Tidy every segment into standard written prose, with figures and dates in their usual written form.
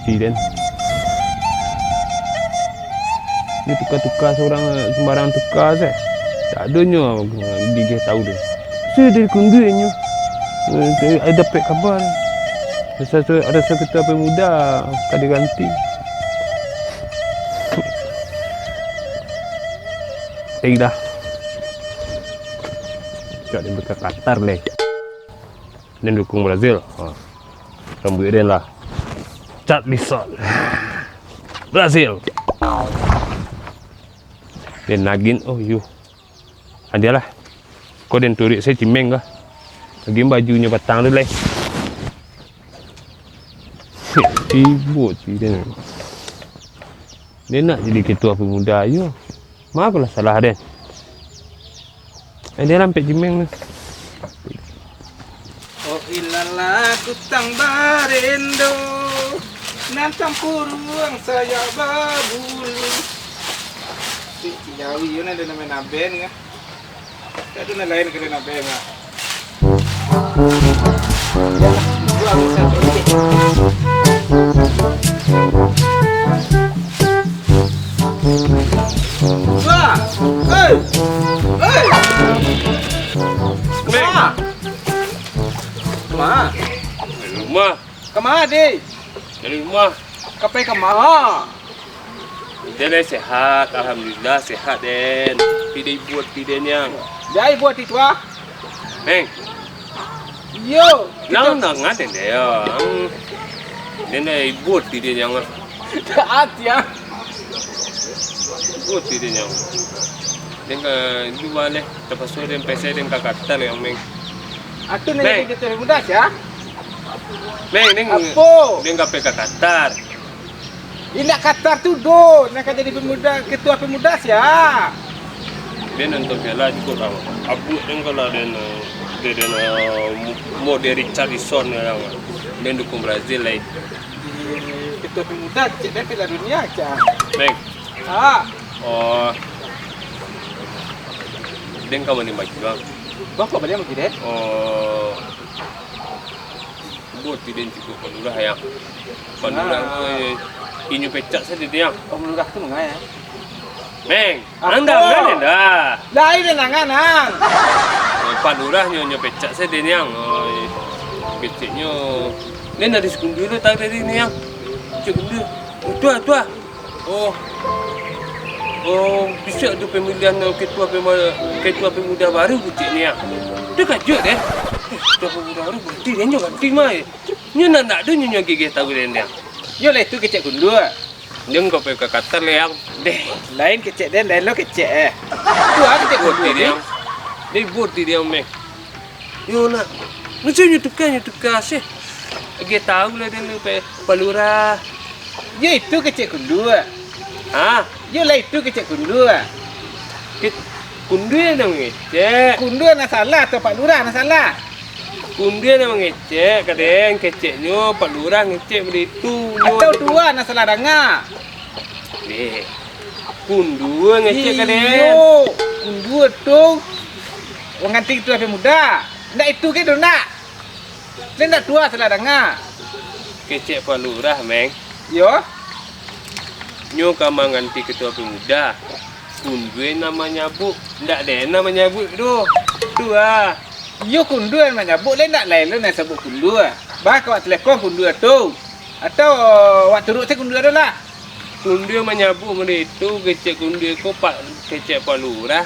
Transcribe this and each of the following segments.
parti dan. Dia tukar-tukar seorang sembarang tukar saya. Tak adanya dia tahu dia. Saya dari kundunya. Ada dapat khabar. Ada seketua pemuda kada ganti. Dah. Cak dia bekas Qatar leh. Dan dukung Brazil. Rambut dia lah. Cat lisot. Brazil. Dan nagin adalah kau dan turik saya cimeng kah lagi bajunya batang tu lah sibuk sih dia nak jadi ketua pemuda maaf lah salah dia dia sampai cimeng tu. Oh ilala kutang barendo nantang puruang saya babulu Ciawi yun ada namanya naben nga. Kado na lain kada naben nga. Wah! Hey! Hey! Kemana? Kemana? Dari rumah. Kemana, Dek? Dari rumah. Kapai kemana? Dia dah sehat, alhamdulillah sehat den. Pidai buat pidai yang. Jai buat itu ah. Neng, Yo, nang ngaten dia. Dia dah buat pidai yang. taat ya. Buat pidai yang. Dia ke dua leh. Terpaksa dia pesa dia kakak yang neng. Atu nih kita muda ya. Neng, Apa? dia enggak peka Qatar. Ini Qatar tu do, nak jadi pemuda ketua pemuda ya. Dia nonton piala juga kamu. Abu yang kalau dia mau dari Richarlison yang dia dukung Brazil lah. Ketua pemuda cek dia piala dunia aja. Neng, Oh, dia kamu ni baju bang. bapak balik mau kirim? Buat tidak cukup pendurah yang pendurah inyu pecak saja dia. Oh, menurut tu mengai ya. Neng, Apa? anda kan dah. Lain nangan nang. Pendurah nyo pecak saja dia yang keciknya. Dia nak disekundur dulu tak tadi ni yang sekundur. Tua. Oh, bisa ada pemilihan ketua pemuda baru kecik ni yang. Dia kajut deh. Ketua pemuda baru berhenti dia nyo ganti mai. Nyo nak ada nyo gigi tahu dia. Yo lah itu kecek gundu. Dia kau pergi ke Qatar yang Deh, lain kecek dan lain lo kecek. Tu aku kecek buat gundu dia. Dia buat dia mek. Yo nak. Macam tukar sih. Gigi tahu lah dia lupa palura. Yo itu kecek gundu. Yo lah itu kecek gundu. Kundu yang ngecek. Gundu nak salah atau Pak Lurah nak salah? Kundu yang ngecek. Kadang keceknya Pak Lurah ngecek begitu. Atau dua nak salah dengar. Deh. Kundu ngecek kadang. Yo, gundu tu. Orang ganti ketua pemuda. Ndak itu ke do nak? Dia ndak dua salah dengar. Kecek Pak Lurah meng. Yo. Nyo kama nganti ketua pemuda. Kundu namanya bu. Ndak deh namanya bu tu. Tu Yo kundu yang menyebut lain nak lain nak sebut kundu. Bah kau telefon kundu tu. Atau waktu turut saya kundu adalah. Kundu menyabu itu kecek kundu ko pak kecek Pak Lurah.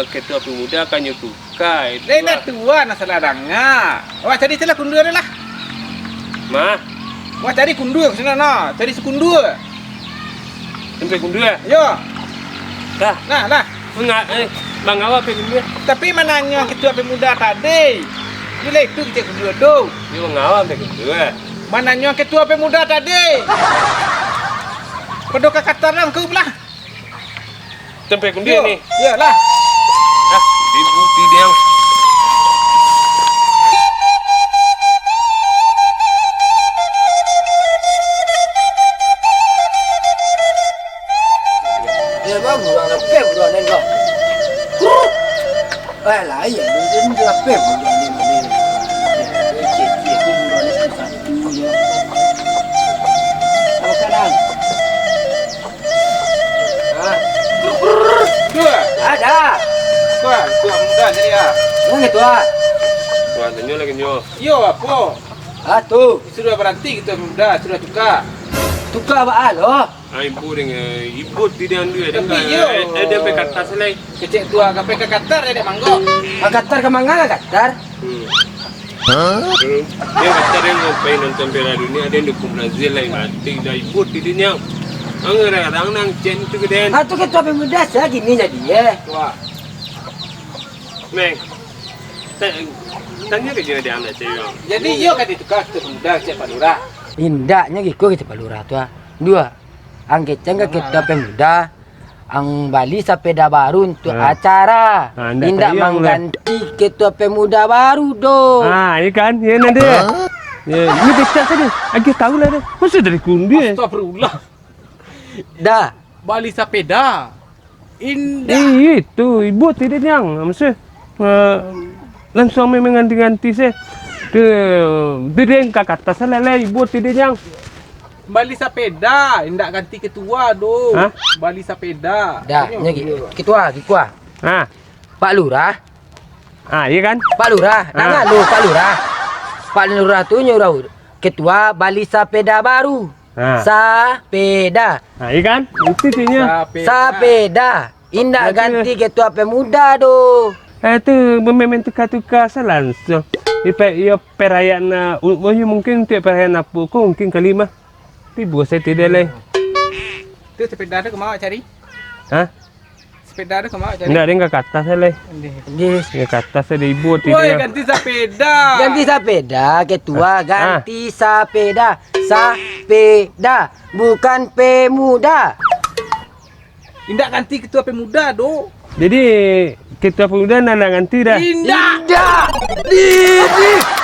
Ketua pemuda akan nyutukai. Lain nak tua nak salah dengar. Awak tadi salah kundu adalah. Mah, Awak tadi kundu ke sana nah. Tadi sekundu. sampai kundu ya? Yo. Dah, Nah. bang awak pergi kundu. Tapi mananya ketua pemuda tadi. Bila itu kecek kundu tu. Dia bang awak pergi kundu. Mananya ketua pemuda tadi. Pedoka Qatar kau belah. Sampai kundu Yo. ni. Yalah. Dibuti dia. Dia baru orang lepas budak ni kau. Lah ya, dia lepas budak ni ni. Cik tu budak ni susah. jadi ya. Mana ketua? Wah, tanya lagi nyo. Yo apa? Atu, Sudah berhenti kita muda, sudah tukar. tukar apa lo? Ay, puring ibu tidak dia Tapi yo. ada pe kata selai. Kecek tua KPK Qatar ada manggo. Makatar ke mana Katar? Dia kata dia ngapain nonton Piala Dunia ada yang dukung Brazil lain mati dah ibu tidaknya. Ang nang cen tu geden. Atu ketua pemuda saya gini jadi ya. Tua. Mek. Tanya ke dia ada anak cewek. Jadi yo kan ditukar kita muda cek Pak Lurah. Indaknya gitu kita palura tua. Dua. Angketnya ke ketua pemuda. Ang bali sepeda baru untuk acara. Ndak Indak sayang, mengganti ketua pemuda baru do. Ikan, ya nanti. Ya, ini becak saja. Aku tahu lah dia. Masa dari kundi. Astagfirullah. Dah. Bali sepeda. Indah. Itu ibu tidak yang mesti langsung memang ganti-ganti saya. Dia yang kata salah ibu tidak yang. Bali sepeda, indak ganti ketua do. Hah? Bali sepeda. Dah, gitu. Ketua. Ah, Pak Lurah. iya kan? Pak Lurah, nanya lu Pak Lurah. Pak Lurah tuh nyuruh ketua bali sepeda baru. Sepeda. Iya kan? Itu dia. Sepeda. Indak Berarti- ganti ketua pemuda do. Itu memang tukar-tukar langsung. Ia perayaan, mungkin untuk perayaan apa? Kau mungkin kelima. Tapi buat saya tidak lah. Itu sepeda ada kemana cari? Hah? Sepeda ada kemana cari? Tidak, dia nggak kata saya lah. Yes. Dia kata saya ibu Woi, tidak. ganti sepeda. Ganti sepeda, ketua ganti sepeda. Sepeda, bukan pemuda. Indak ganti ketua pemuda do. Jadi kita pemuda nak ganti dah. Indak. Tidak. Didi.